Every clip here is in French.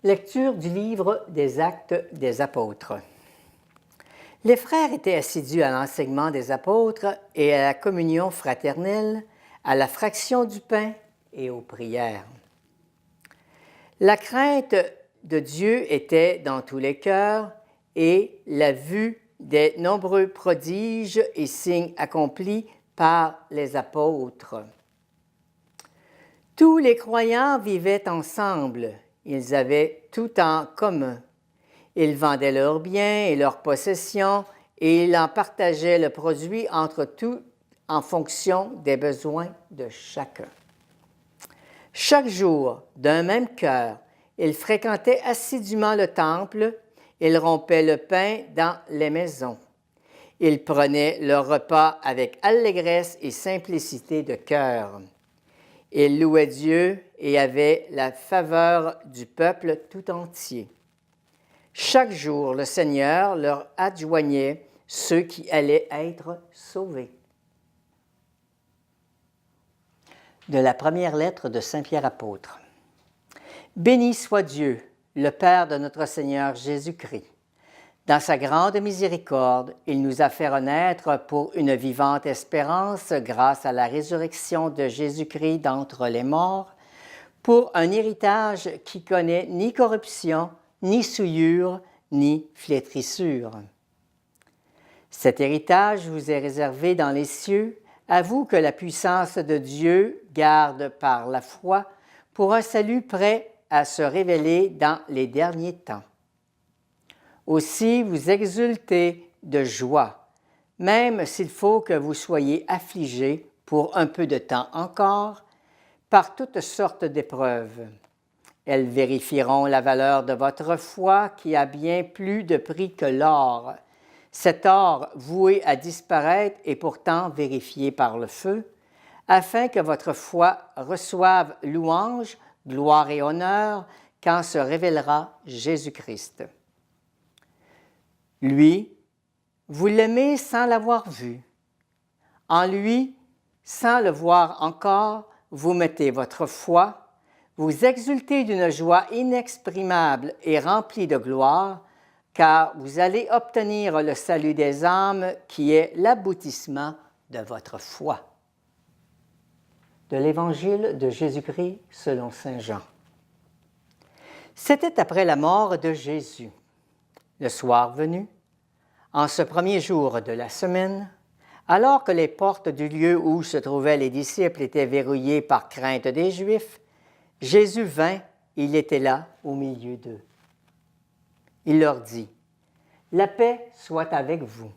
Lecture du livre des Actes des Apôtres. Les frères étaient assidus à l'enseignement des apôtres et à la communion fraternelle, à la fraction du pain et aux prières. La crainte de Dieu était dans tous les cœurs et la vue des nombreux prodiges et signes accomplis par les apôtres. Tous les croyants vivaient ensemble. Ils avaient tout en commun. Ils vendaient leurs biens et leurs possessions et ils en partageaient le produit entre tous en fonction des besoins de chacun. Chaque jour, d'un même cœur, ils fréquentaient assidûment le temple, ils rompaient le pain dans les maisons. Ils prenaient leur repas avec allégresse et simplicité de cœur. Ils louaient Dieu et avaient la faveur du peuple tout entier. Chaque jour, le Seigneur leur adjoignait ceux qui allaient être sauvés. De la première lettre de Saint Pierre apôtre. Béni soit Dieu, le Père de notre Seigneur Jésus-Christ. Dans sa grande miséricorde, il nous a fait renaître pour une vivante espérance grâce à la résurrection de Jésus-Christ d'entre les morts, pour un héritage qui connaît ni corruption, ni souillure, ni flétrissure. Cet héritage vous est réservé dans les cieux, à vous que la puissance de Dieu garde par la foi pour un salut prêt à se révéler dans les derniers temps. Aussi vous exultez de joie, même s'il faut que vous soyez affligés pour un peu de temps encore, par toutes sortes d'épreuves. Elles vérifieront la valeur de votre foi qui a bien plus de prix que l'or. Cet or voué à disparaître est pourtant vérifié par le feu, afin que votre foi reçoive louange, gloire et honneur quand se révélera Jésus-Christ. Lui, vous l'aimez sans l'avoir vu. En lui, sans le voir encore, vous mettez votre foi, vous exultez d'une joie inexprimable et remplie de gloire, car vous allez obtenir le salut des âmes qui est l'aboutissement de votre foi. De l'Évangile de Jésus-Christ selon saint Jean. C'était après la mort de Jésus. Le soir venu, en ce premier jour de la semaine, alors que les portes du lieu où se trouvaient les disciples étaient verrouillées par crainte des Juifs, Jésus vint, il était là au milieu d'eux. Il leur dit, « La paix soit avec vous. »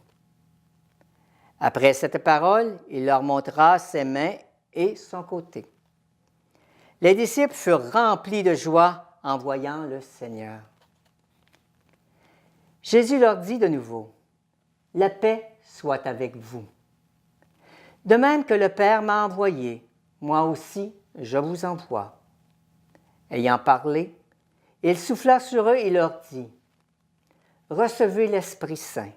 Après cette parole, il leur montra ses mains et son côté. Les disciples furent remplis de joie en voyant le Seigneur. Jésus leur dit de nouveau, « La paix soit avec vous. De même que le Père m'a envoyé, moi aussi je vous envoie. » Ayant parlé, il souffla sur eux et leur dit, « Recevez l'Esprit Saint.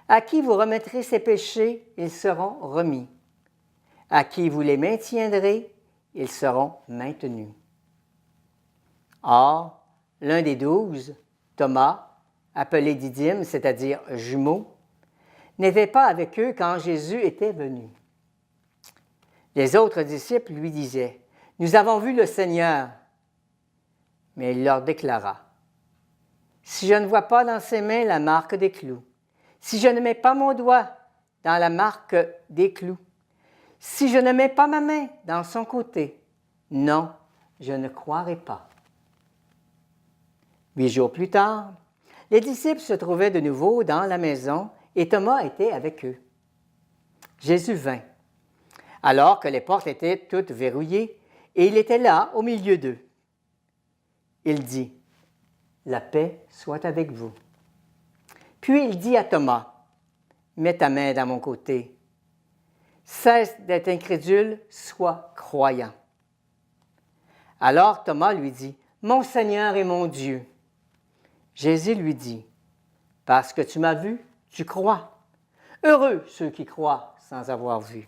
À qui vous remettrez ses péchés, ils seront remis. À qui vous les maintiendrez, ils seront maintenus. » Or, l'un des 12, Thomas, appelé Didyme, c'est-à-dire jumeau, n'était pas avec eux quand Jésus était venu. Les autres disciples lui disaient, « Nous avons vu le Seigneur. » Mais il leur déclara, « Si je ne vois pas dans ses mains la marque des clous, si je ne mets pas mon doigt dans la marque des clous, si je ne mets pas ma main dans son côté, non, je ne croirai pas. » 8 jours plus tard, les disciples se trouvaient de nouveau dans la maison et Thomas était avec eux. Jésus vint, alors que les portes étaient toutes verrouillées, et il était là au milieu d'eux. Il dit, « La paix soit avec vous. » Puis il dit à Thomas, « Mets ta main dans mon côté. Cesse d'être incrédule, sois croyant. » Alors Thomas lui dit, « Mon Seigneur et mon Dieu. » Jésus lui dit, « Parce que tu m'as vu, tu crois. Heureux ceux qui croient sans avoir vu. »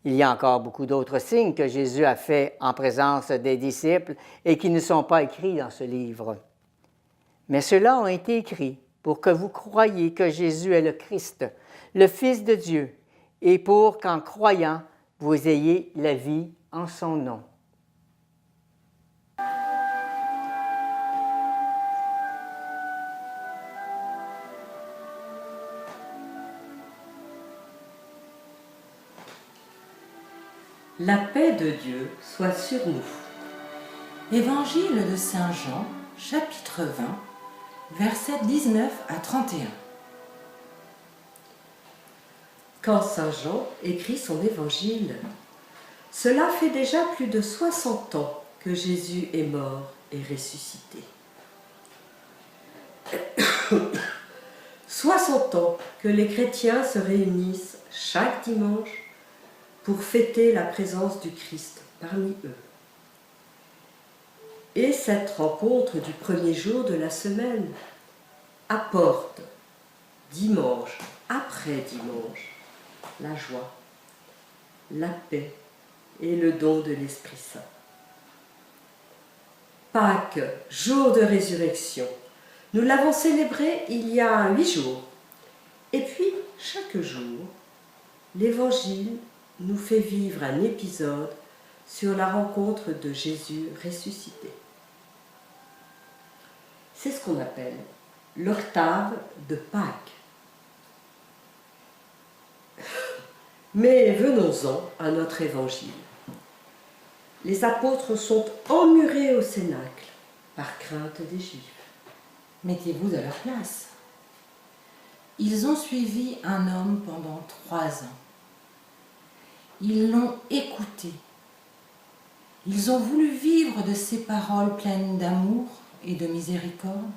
Il y a encore beaucoup d'autres signes que Jésus a faits en présence des disciples et qui ne sont pas écrits dans ce livre. Mais ceux-là ont été écrits pour que vous croyiez que Jésus est le Christ, le Fils de Dieu, et pour qu'en croyant, vous ayez la vie en son nom. La paix de Dieu soit sur nous. Évangile de Saint Jean, chapitre 20, versets 19 à 31. Quand Saint Jean écrit son évangile, cela fait déjà plus de 60 ans que Jésus est mort et ressuscité. 60 ans que les chrétiens se réunissent chaque dimanche pour fêter la présence du Christ parmi eux. Et cette rencontre du premier jour de la semaine apporte, dimanche après dimanche, la joie, la paix et le don de l'Esprit Saint. Pâques, jour de résurrection, nous l'avons célébré il y a 8 jours. Et puis, chaque jour, l'Évangile nous fait vivre un épisode sur la rencontre de Jésus ressuscité. C'est ce qu'on appelle l'octave de Pâques. Mais venons-en à notre évangile. Les apôtres sont emmurés au cénacle par crainte des Juifs. Mettez-vous à leur place. Ils ont suivi un homme pendant 3 ans. Ils l'ont écouté. Ils ont voulu vivre de ses paroles pleines d'amour et de miséricorde.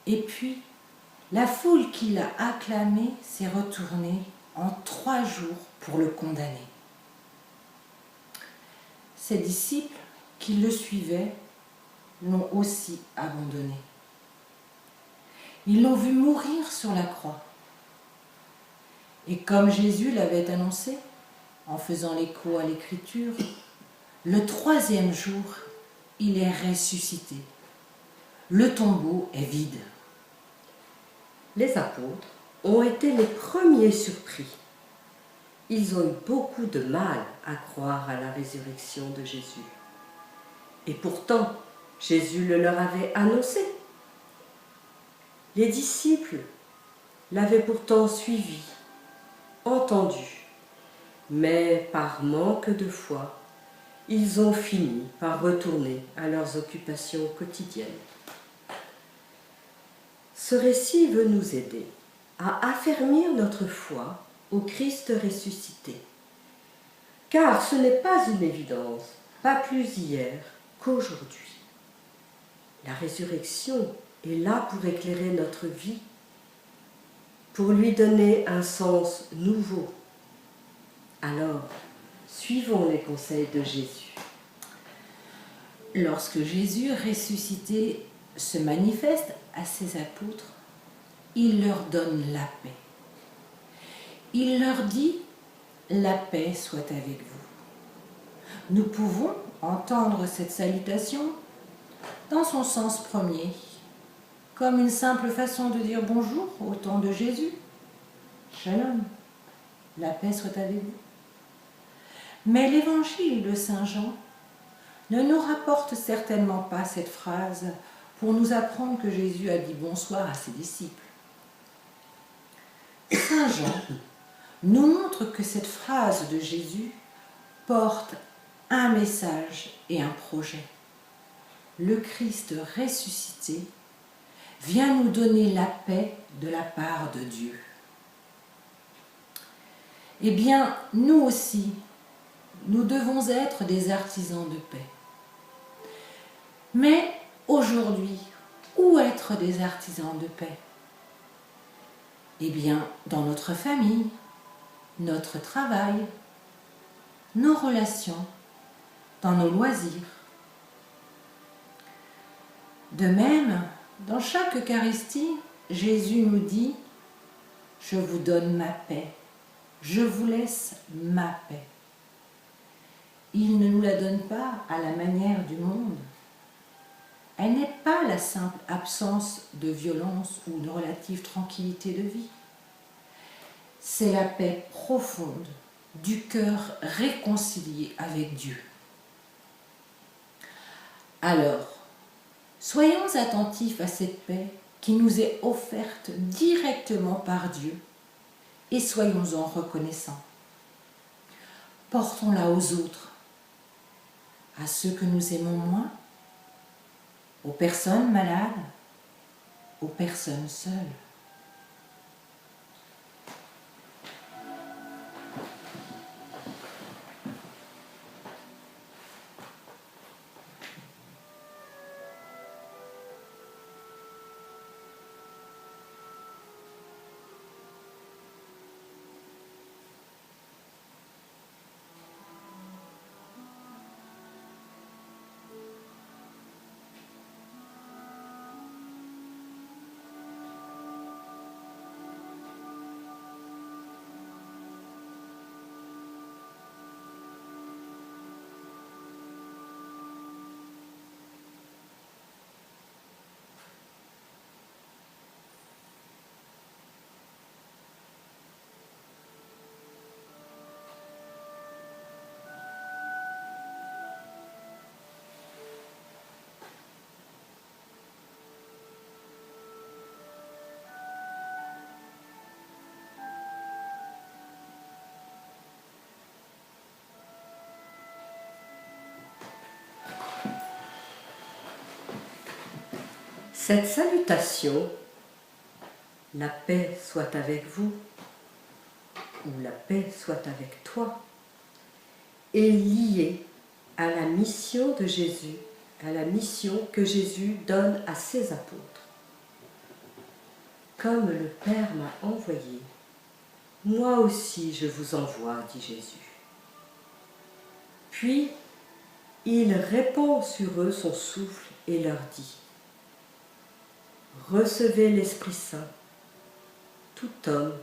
Et puis, la foule qui l'a acclamé s'est retournée en 3 jours pour le condamner. Ses disciples qui le suivaient l'ont aussi abandonné. Ils l'ont vu mourir sur la croix. Et comme Jésus l'avait annoncé, en faisant l'écho à l'Écriture, le 3e jour, il est ressuscité. Le tombeau est vide. Les apôtres ont été les premiers surpris. Ils ont eu beaucoup de mal à croire à la résurrection de Jésus. Et pourtant, Jésus le leur avait annoncé. Les disciples l'avaient pourtant suivi, entendu, mais par manque de foi, ils ont fini par retourner à leurs occupations quotidiennes. Ce récit veut nous aider à affermir notre foi au Christ ressuscité. Car ce n'est pas une évidence, pas plus hier qu'aujourd'hui. La résurrection est là pour éclairer notre vie, pour lui donner un sens nouveau. Alors, suivons les conseils de Jésus. Lorsque Jésus ressuscité se manifeste à ses apôtres, il leur donne la paix. Il leur dit « La paix soit avec vous ». Nous pouvons entendre cette salutation dans son sens premier, comme une simple façon de dire bonjour au temps de Jésus. Shalom, la paix soit avec vous. Mais l'évangile de Saint Jean ne nous rapporte certainement pas cette phrase pour nous apprendre que Jésus a dit bonsoir à ses disciples. Saint Jean nous montre que cette phrase de Jésus porte un message et un projet. Le Christ ressuscité vient nous donner la paix de la part de Dieu. Eh bien, nous aussi, nous devons être des artisans de paix. Mais aujourd'hui, où être des artisans de paix? Eh bien, dans notre famille, notre travail, nos relations, dans nos loisirs. De même, dans chaque Eucharistie, Jésus nous dit « Je vous donne ma paix, je vous laisse ma paix. Il ne nous la donne pas à la manière du monde. Elle n'est pas la simple absence de violence ou de relative tranquillité de vie. C'est la paix profonde du cœur réconcilié avec Dieu. Alors, soyons attentifs à cette paix qui nous est offerte directement par Dieu et soyons-en reconnaissants. Portons-la aux autres, à ceux que nous aimons moins, aux personnes malades, aux personnes seules. Cette salutation, la paix soit avec vous, ou la paix soit avec toi, est liée à la mission de Jésus, à la mission que Jésus donne à ses apôtres. Comme le Père m'a envoyé, moi aussi je vous envoie, dit Jésus. Puis, il répand sur eux son souffle et leur dit: recevez l'Esprit Saint. Tout homme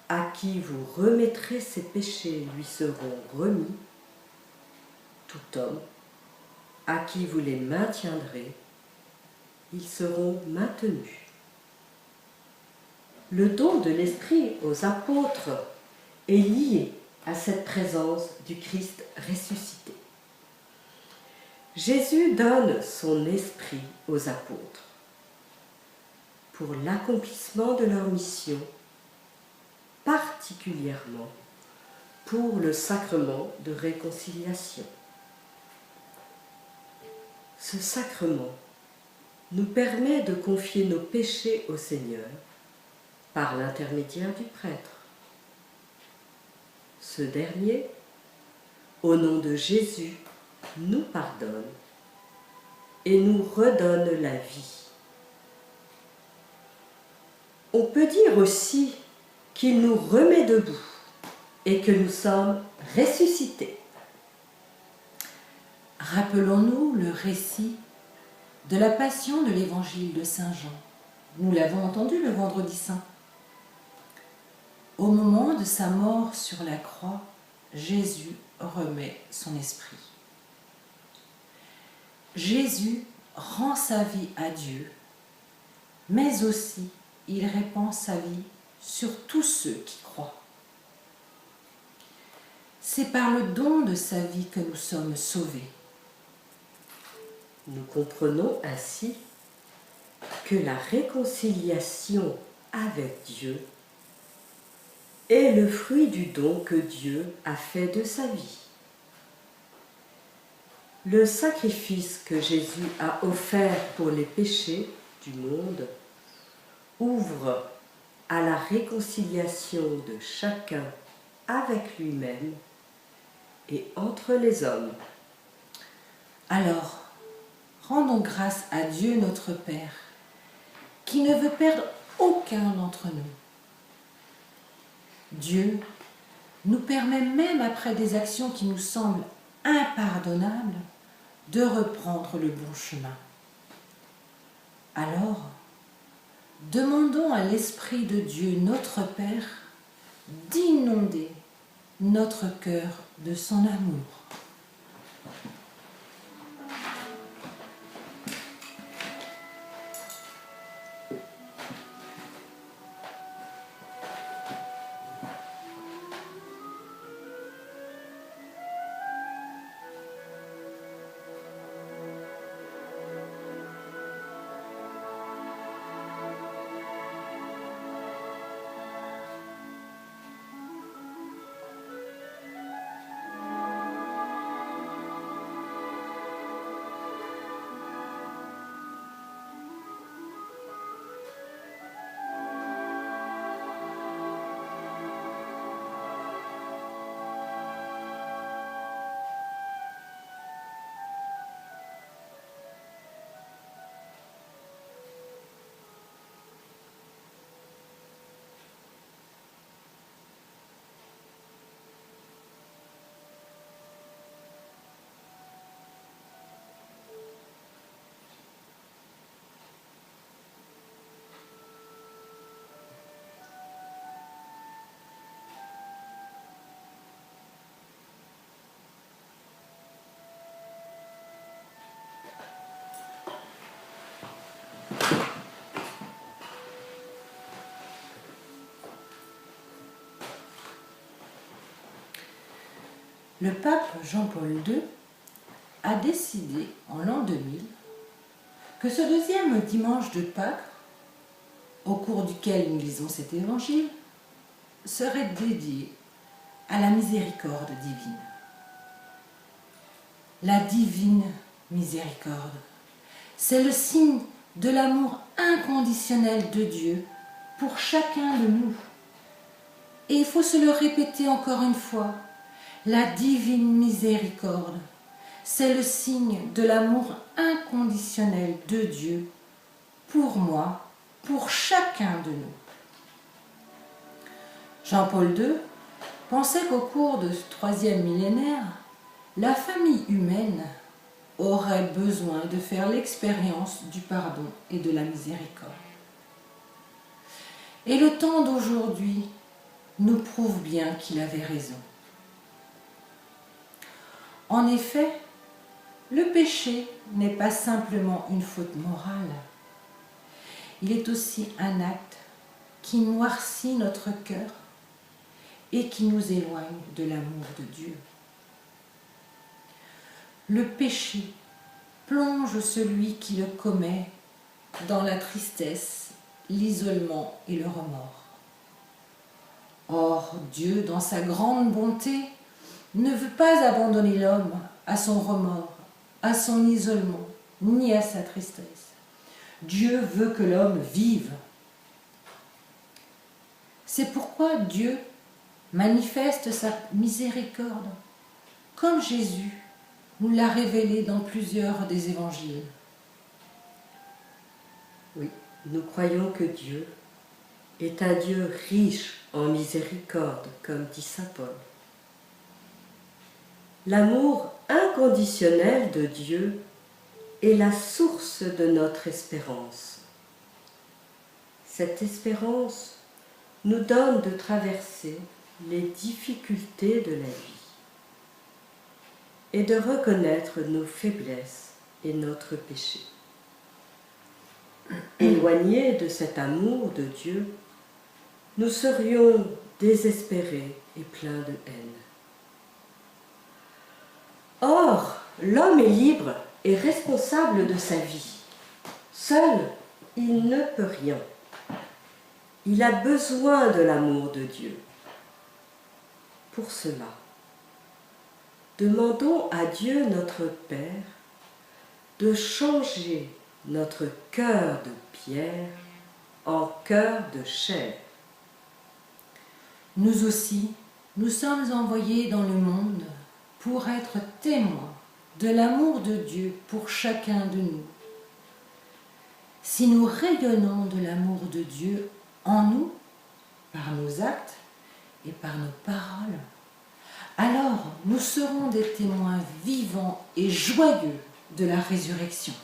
à qui vous remettrez ses péchés lui seront remis. Tout homme à qui vous les maintiendrez, ils seront maintenus. Le don de l'Esprit aux apôtres est lié à cette présence du Christ ressuscité. Jésus donne son Esprit aux apôtres pour l'accomplissement de leur mission, particulièrement pour le sacrement de réconciliation. Ce sacrement nous permet de confier nos péchés au Seigneur par l'intermédiaire du prêtre. Ce dernier, au nom de Jésus, nous pardonne et nous redonne la vie. On peut dire aussi qu'il nous remet debout et que nous sommes ressuscités. Rappelons-nous le récit de la passion de l'évangile de Saint Jean. Nous l'avons entendu le vendredi saint. Au moment de sa mort sur la croix, Jésus remet son esprit. Jésus rend sa vie à Dieu, mais aussi il répand sa vie sur tous ceux qui croient. C'est par le don de sa vie que nous sommes sauvés. Nous comprenons ainsi que la réconciliation avec Dieu est le fruit du don que Dieu a fait de sa vie. Le sacrifice que Jésus a offert pour les péchés du monde ouvre à la réconciliation de chacun avec lui-même et entre les hommes. Alors, rendons grâce à Dieu notre Père, qui ne veut perdre aucun d'entre nous. Dieu nous permet, même après des actions qui nous semblent impardonnables, de reprendre le bon chemin. Alors, demandons à l'Esprit de Dieu, notre Père, d'inonder notre cœur de son amour. Le pape Jean-Paul II a décidé en l'an 2000 que ce deuxième dimanche de Pâques, au cours duquel nous lisons cet évangile, serait dédié à la miséricorde divine. La divine miséricorde, c'est le signe de l'amour inconditionnel de Dieu pour chacun de nous. Et il faut se le répéter encore une fois, la divine miséricorde, c'est le signe de l'amour inconditionnel de Dieu pour moi, pour chacun de nous. Jean-Paul II pensait qu'au cours de ce troisième millénaire, la famille humaine aurait besoin de faire l'expérience du pardon et de la miséricorde. Et le temps d'aujourd'hui nous prouve bien qu'il avait raison. En effet, le péché n'est pas simplement une faute morale. Il est aussi un acte qui noircit notre cœur et qui nous éloigne de l'amour de Dieu. Le péché plonge celui qui le commet dans la tristesse, l'isolement et le remords. Or, Dieu, dans sa grande bonté, ne veut pas abandonner l'homme à son remords, à son isolement, ni à sa tristesse. Dieu veut que l'homme vive. C'est pourquoi Dieu manifeste sa miséricorde, comme Jésus nous l'a révélé dans plusieurs des évangiles. Oui, nous croyons que Dieu est un Dieu riche en miséricorde, comme dit saint Paul. L'amour inconditionnel de Dieu est la source de notre espérance. Cette espérance nous donne de traverser les difficultés de la vie et de reconnaître nos faiblesses et notre péché. Éloignés de cet amour de Dieu, nous serions désespérés et pleins de haine. Or, l'homme est libre et responsable de sa vie. Seul, il ne peut rien. Il a besoin de l'amour de Dieu. Pour cela, demandons à Dieu notre Père de changer notre cœur de pierre en cœur de chair. Nous aussi, nous sommes envoyés dans le monde pour être témoins de l'amour de Dieu pour chacun de nous. Si nous rayonnons de l'amour de Dieu en nous, par nos actes et par nos paroles, alors nous serons des témoins vivants et joyeux de la résurrection.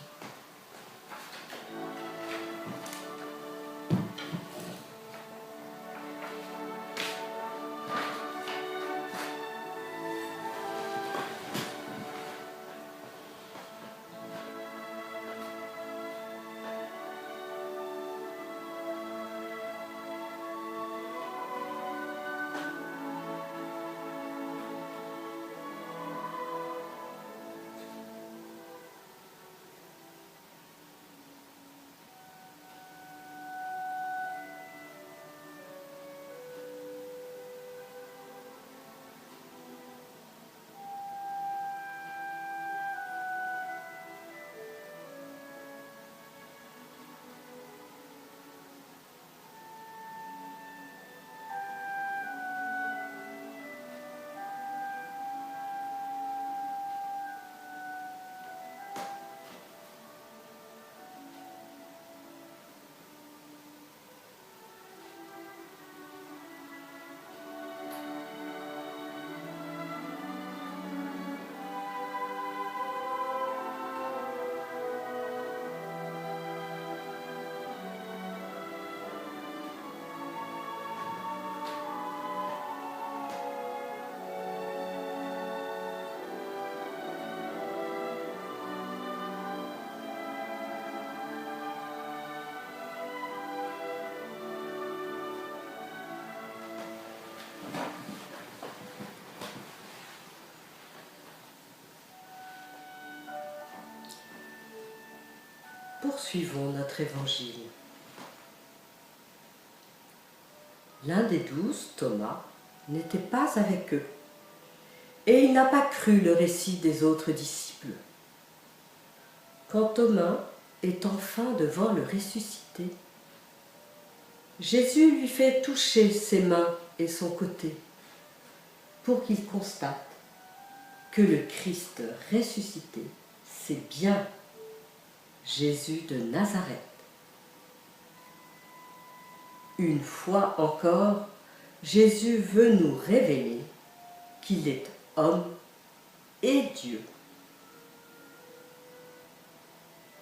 Poursuivons notre évangile. L'un des 12, Thomas, n'était pas avec eux, et il n'a pas cru le récit des autres disciples. Quand Thomas est enfin devant le ressuscité, Jésus lui fait toucher ses mains et son côté pour qu'il constate que le Christ ressuscité, c'est bien Jésus de Nazareth. Une fois encore, Jésus veut nous révéler qu'il est homme et Dieu.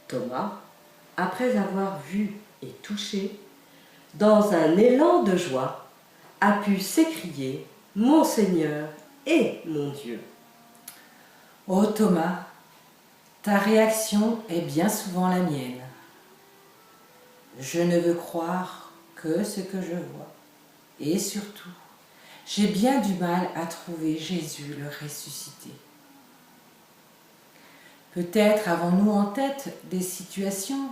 Thomas, après avoir vu et touché, dans un élan de joie, a pu s'écrier « Mon Seigneur et mon Dieu ». Ô Thomas, ta réaction est bien souvent la mienne. Je ne veux croire que ce que je vois. Et surtout, j'ai bien du mal à trouver Jésus le ressuscité. Peut-être avons-nous en tête des situations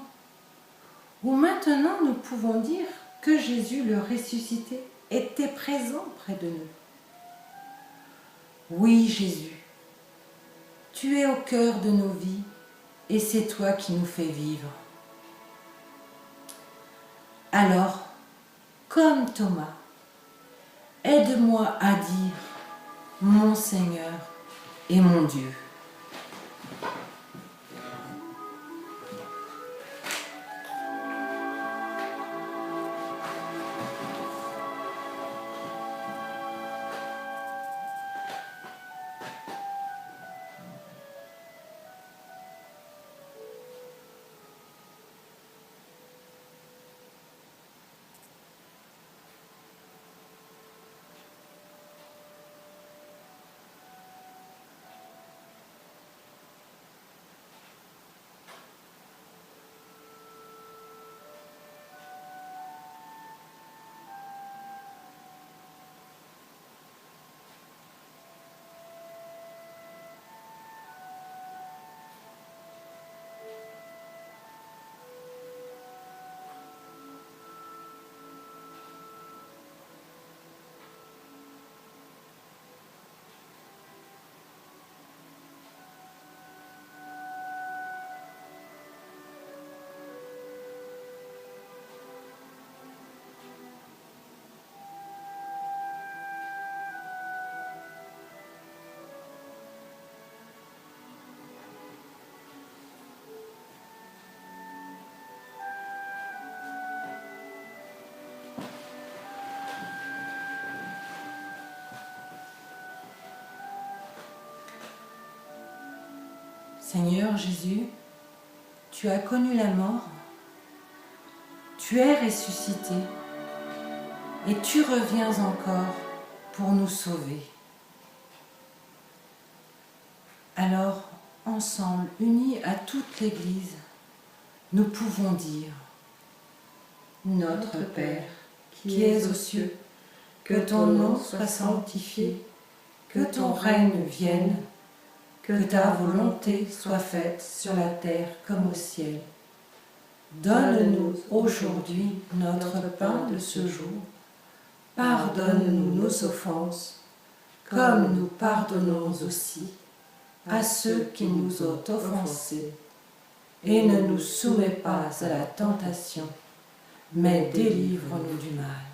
où maintenant nous pouvons dire que Jésus le ressuscité était présent près de nous. Oui, Jésus, tu es au cœur de nos vies et c'est toi qui nous fais vivre. Alors, comme Thomas, aide-moi à dire mon Seigneur et mon Dieu. Seigneur Jésus, tu as connu la mort, tu es ressuscité et tu reviens encore pour nous sauver. Alors, ensemble, unis à toute l'Église, nous pouvons dire « Notre Père, qui es aux cieux, que ton nom soit sanctifié, que ton règne vienne, que ta volonté soit faite sur la terre comme au ciel. Donne-nous aujourd'hui notre pain de ce jour. Pardonne-nous nos offenses, comme nous pardonnons aussi à ceux qui nous ont offensés. Et ne nous soumets pas à la tentation, mais délivre-nous du mal.